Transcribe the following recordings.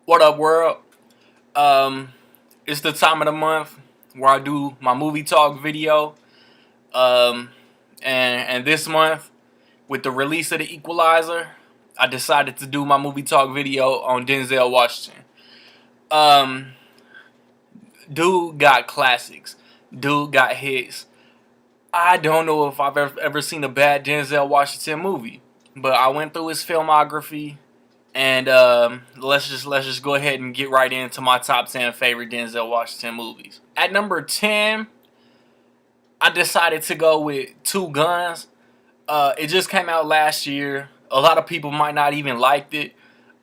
What up, world? Um, it's the time of the month where I do my movie talk video. Um, and this month, with the release of the Equalizer, I decided to do my movie talk video on Denzel Washington. Um, Dude got classics. Dude got hits. I don't know if I've ever seen a bad Denzel Washington movie, but I went through his filmography. And let's just go ahead and get right into my top 10 favorite Denzel Washington movies. At number 10, I decided to go with Two Guns. It just came out last year. A lot of people might not even liked it.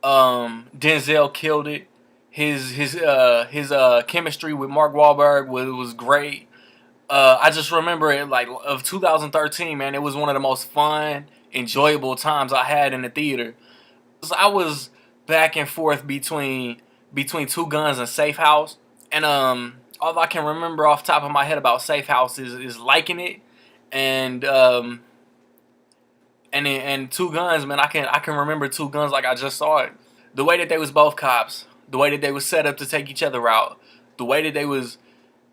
Denzel killed it. His chemistry with Mark Wahlberg was great. I just remember it like of 2013, man. It was one of the most fun, enjoyable times I had in the theater. I was back and forth between Two Guns and Safe House, and all I can remember off the top of my head about Safe House is liking it, and and Two Guns, man. I can remember Two Guns like I just saw it. The way that they was both cops, the way that they was set up to take each other out, the way that they was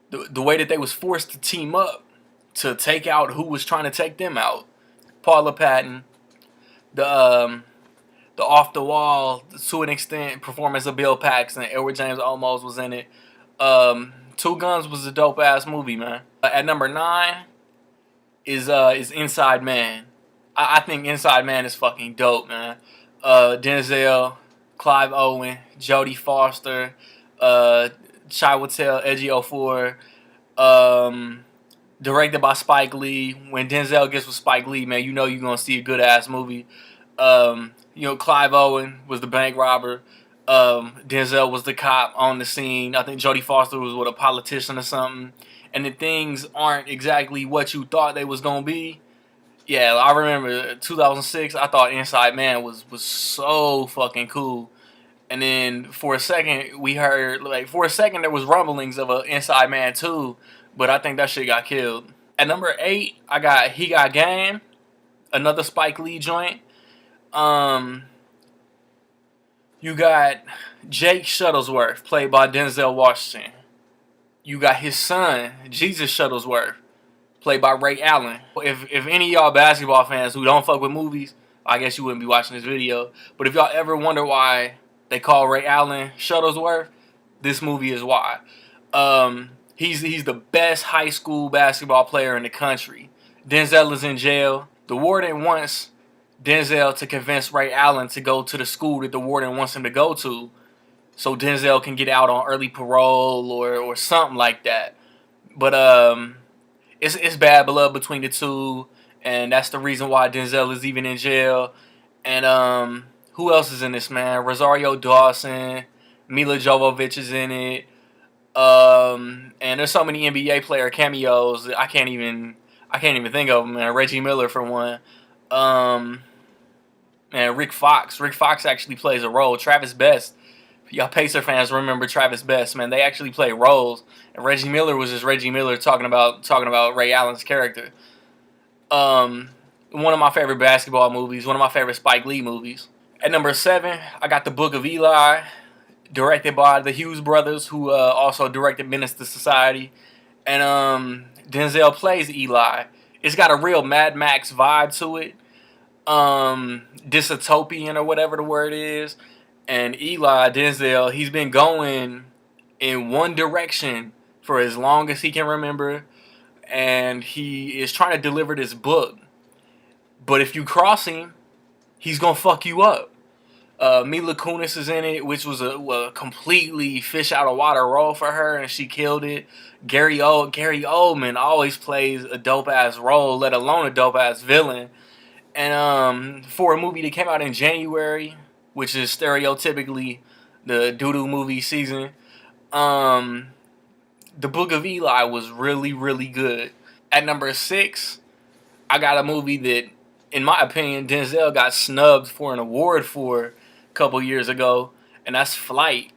the way that they was forced to team up to take out who was trying to take them out. Paula Patton, the the off the wall, to an extent, performance of Bill Paxton. Edward James Olmos was in it. Two Guns was a dope ass movie, man. At number 9 is Inside Man. I think Inside Man is fucking dope, man. Denzel, Clive Owen, Jodie Foster, Chiwetel Ejiofor, directed by Spike Lee. When Denzel gets with Spike Lee, man, you know you're gonna see a good ass movie. Clive Owen was the bank robber. Denzel was the cop on the scene. I think Jodie Foster was with a politician or something. And the things aren't exactly what you thought they was gonna be. Yeah, I remember 2006. I thought Inside Man was so fucking cool. And then for a second we heard there was rumblings of a Inside Man 2, but I think that shit got killed. At number 8, I got He Got Game, another Spike Lee joint. Um, you got Jake Shuttlesworth, played by Denzel Washington. You got his son, Jesus Shuttlesworth, played by Ray Allen. If any of y'all basketball fans who don't fuck with movies, I guess you wouldn't be watching this video. But if y'all ever wonder why they call Ray Allen Shuttlesworth, this movie is why. He's the best high school basketball player in the country. Denzel is in jail. The warden wants Denzel to convince Ray Allen to go to the school that the warden wants him to go to, so Denzel can get out on early parole or something like that. But it's bad blood between the two, and that's the reason why Denzel is even in jail. And who else is in this, man? Rosario Dawson, Mila Jovovich is in it. And there's so many NBA player cameos I can't even think of them, man. Reggie Miller for one. And Rick Fox. Rick Fox actually plays a role. Travis Best. Y'all Pacer fans remember Travis Best, man. They actually play roles. And Reggie Miller was just Reggie Miller talking about Ray Allen's character. One of my favorite basketball movies. One of my favorite Spike Lee movies. At number 7, I got The Book of Eli, directed by the Hughes brothers, who also directed Menace to Society. And Denzel plays Eli. It's got a real Mad Max vibe to it. Dystopian or whatever the word is. And Eli, Denzel, he's been going in one direction for as long as he can remember. And he is trying to deliver this book. But if you cross him, he's going to fuck you up. Mila Kunis is in it, which was a completely fish out of water role for her, and she killed it. Gary Oldman always plays a dope-ass role, let alone a dope-ass villain. And for a movie that came out in January, which is stereotypically the doo-doo movie season, The Book of Eli was really, really good. At number 6, I got a movie that, in my opinion, Denzel got snubbed for an award for a couple years ago, and that's Flight.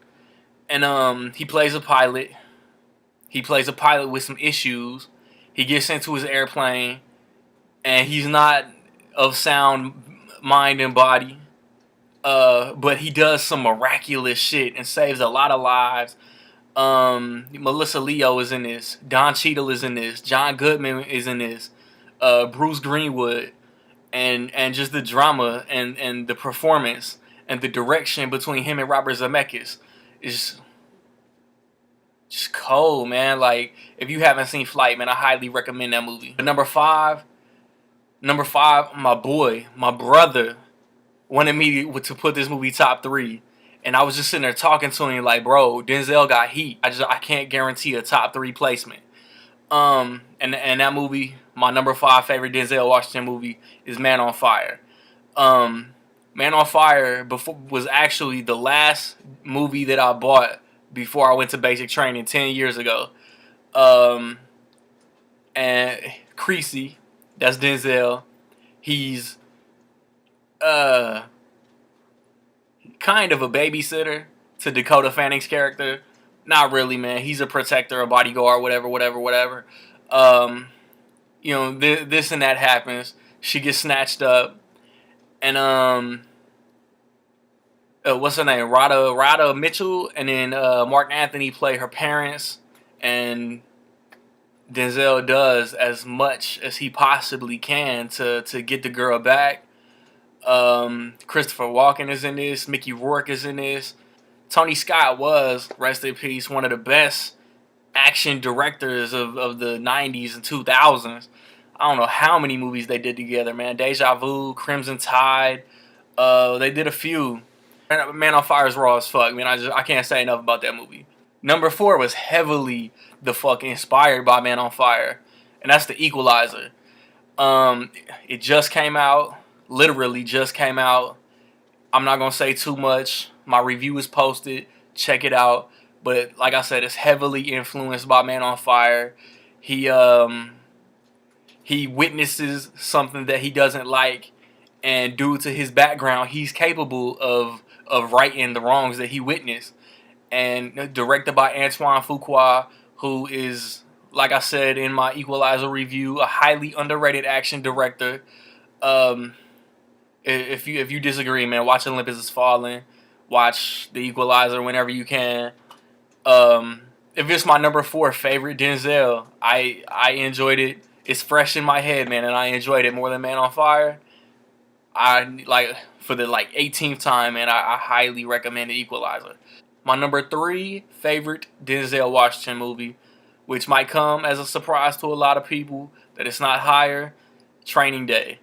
And he plays a pilot. He plays a pilot with some issues. He gets into his airplane, and he's not of sound mind and body. But he does some miraculous shit and saves a lot of lives. Melissa Leo is in this. Don Cheadle is in this. John Goodman is in this. Bruce Greenwood, and just the drama and the performance and the direction between him and Robert Zemeckis is just cold, man. Like, if you haven't seen Flight, man, I highly recommend that movie. But number five, my brother wanted me to put this movie top three. And I was just sitting there talking to him like, bro, Denzel got heat. I can't guarantee a top three placement. And that movie, my number five favorite Denzel Washington movie is Man on Fire. Man on Fire was actually the last movie that I bought before I went to basic training 10 years ago. And Creasy, that's Denzel. He's kind of a babysitter to Dakota Fanning's character. Not really, man. He's a protector, a bodyguard, whatever. This and that happens. She gets snatched up, and what's her name? Rada Mitchell, and then Mark Anthony play her parents, and Denzel does as much as he possibly can to get the girl back. Christopher Walken is in this. Mickey Rourke is in this. Tony Scott was, rest in peace, one of the best action directors of the 90s and 2000s. I don't know how many movies they did together, man. Deja Vu, Crimson Tide. They did a few. Man on Fire is raw as fuck, man. I can't say enough about that movie. Number four was heavily the fuck inspired by Man on Fire, and that's The Equalizer. It just came out. Literally just came out. I'm not gonna say too much. My review is posted. Check it out. But like I said, it's heavily influenced by Man on Fire. He witnesses something that he doesn't like, and due to his background, he's capable of righting the wrongs that he witnessed. And directed by Antoine Fuqua, who is, like I said in my Equalizer review, a highly underrated action director. If you disagree, man, watch Olympus Has Fallen. Watch The Equalizer whenever you can. If it's my number four favorite Denzel, I enjoyed it. It's fresh in my head, man, and I enjoyed it more than Man on Fire. For the 18th time, man, I highly recommend The Equalizer. My number three favorite Denzel Washington movie, which might come as a surprise to a lot of people that it's not higher, Training Day.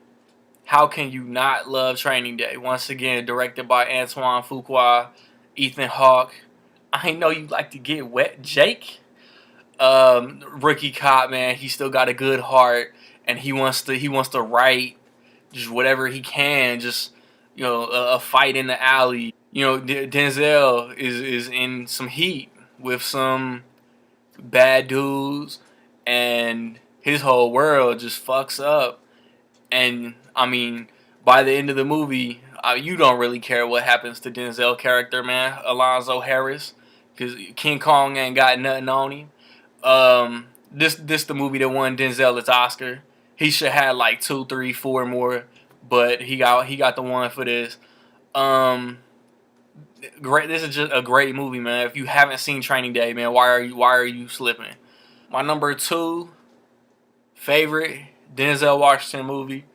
How can you not love Training Day? Once again, directed by Antoine Fuqua, Ethan Hawke. I know you like to get wet, Jake. Rookie cop, man. He still got a good heart, and he wants to write just whatever he can. Just a fight in the alley. Denzel is in some heat with some bad dudes, and his whole world just fucks up. And I mean, by the end of the movie, you don't really care what happens to Denzel character, man. Alonzo Harris, because King Kong ain't got nothing on him. This the movie that won Denzel its Oscar. He should have like 2, 3, 4 more, but he got the one for this. Great. This is just a great movie, man. If you haven't seen Training Day, man, why are you slipping? My number two favorite Denzel Washington movie,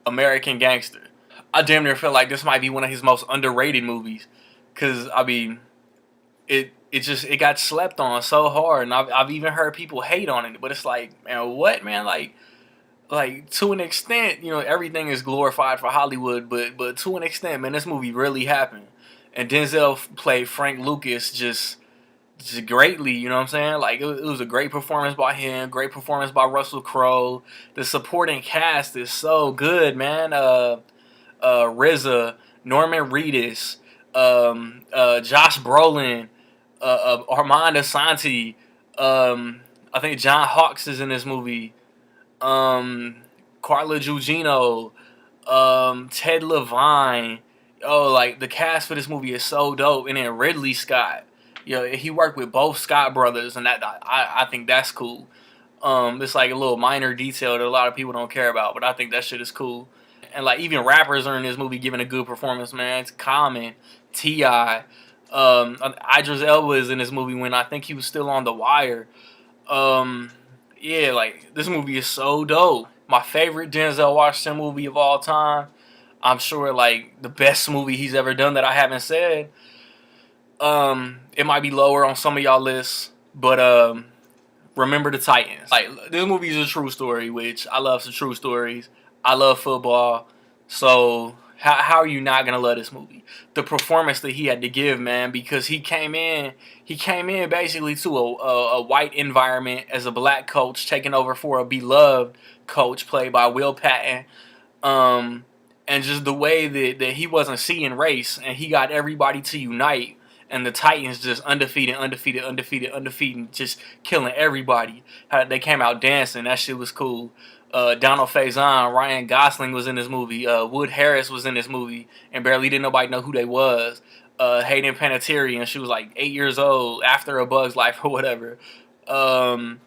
American Gangster. I damn near feel like this might be one of his most underrated movies, cause I mean, it got slept on so hard, and I've even heard people hate on it, but it's like, man, what, man, like to an extent, everything is glorified for Hollywood, but to an extent, man, this movie really happened, and Denzel played Frank Lucas just greatly, you know what I'm saying? Like, it was a great performance by him, great performance by Russell Crowe. The supporting cast is so good, man. RZA, Norman Reedus, Josh Brolin, Armand Asante. I think John Hawkes is in this movie. Carla Gugino, Ted Levine. Oh, like, the cast for this movie is so dope. And then Ridley Scott. He worked with both Scott brothers, and that I think that's cool. It's like a little minor detail that a lot of people don't care about, but I think that shit is cool. and like even rappers are in this movie giving a good performance, man. It's Common, T.I., Idris Elba is in this movie when I think he was still on The Wire. Um, yeah, like this movie is so dope. My favorite Denzel Washington movie of all time. I'm sure like the best movie he's ever done that I haven't said. It might be lower on some of y'all lists, but Remember the Titans. Like this movie is a true story, which I love some true stories. I love football, so how are you not gonna love this movie? The performance that he had to give, man, because he came in basically to a white environment as a black coach, taking over for a beloved coach played by Will Patton. Um, and just the way that he wasn't seeing race, and he got everybody to unite, and the Titans just undefeated, just killing everybody. How they came out dancing, that shit was cool. Donald Faison, Ryan Gosling was in this movie. Wood Harris was in this movie, and barely didn't nobody know who they was. Hayden Panettiere, and she was like 8 years old after A Bug's Life or whatever. Um,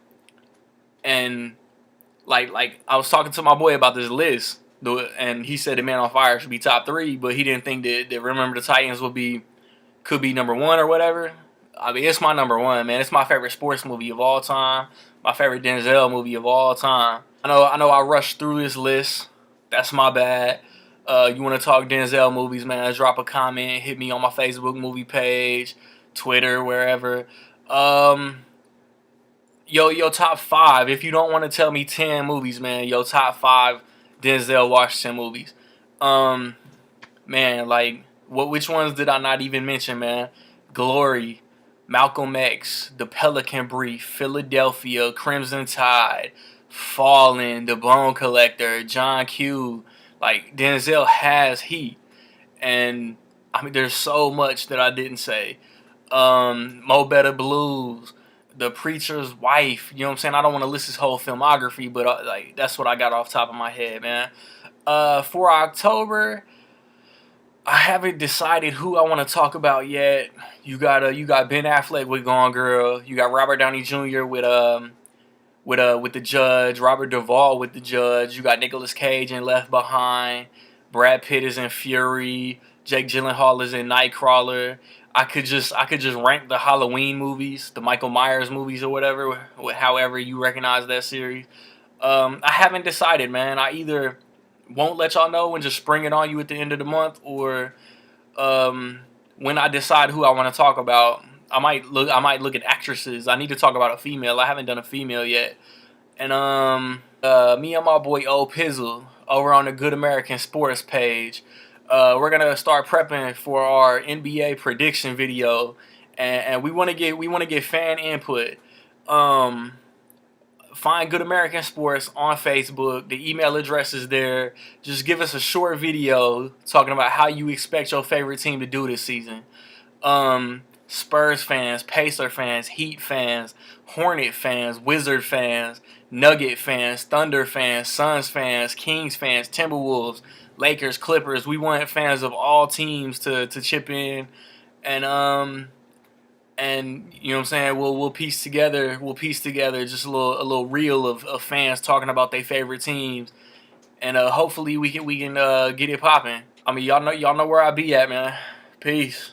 and like I was talking to my boy about this list, and he said The Man on Fire should be top three, but he didn't think that Remember the Titans could be number one or whatever. I mean, it's my number one, man. It's my favorite sports movie of all time. My favorite Denzel movie of all time. I know I rushed through this list. That's my bad. You want to talk Denzel movies, man, drop a comment. Hit me on my Facebook movie page, Twitter, wherever. Yo, top five. If you don't want to tell me 10 movies, man, yo, top five Denzel Washington movies. Man, like, which ones did I not even mention, man? Glory, Malcolm X, The Pelican Brief, Philadelphia, Crimson Tide, Fallen, The Bone Collector, John Q. Like, Denzel has heat. And, I mean, there's so much that I didn't say. Mo Better Blues, The Preacher's Wife. You know what I'm saying? I don't want to list his whole filmography, but, like, that's what I got off the top of my head, man. For October, I haven't decided who I want to talk about yet. You got Ben Affleck with Gone Girl. You got Robert Downey Jr. with The Judge. Robert Duvall with The Judge. You got Nicolas Cage in Left Behind. Brad Pitt is in Fury. Jake Gyllenhaal is in Nightcrawler. I could just rank the Halloween movies, the Michael Myers movies or whatever, however you recognize that series. I haven't decided, man. I either won't let y'all know and just spring it on you at the end of the month, or when I decide who I want to talk about, I might look at actresses. I need to talk about a female. I haven't done a female yet. And me and my boy O Pizzle over on the Good American Sports page, we're gonna start prepping for our NBA prediction video, and we want to get fan input. Find Good American Sports on Facebook. The email address is there. Just give us a short video talking about how you expect your favorite team to do this season. Spurs fans, Pacer fans, Heat fans, Hornet fans, Wizard fans, Nugget fans, Thunder fans, Suns fans, Kings fans, Timberwolves, Lakers, Clippers. We want fans of all teams to chip in, and you know what I'm saying, we'll piece together just a little reel of fans talking about their favorite teams, and hopefully we can get it popping. I mean, y'all know where I be at, man. Peace.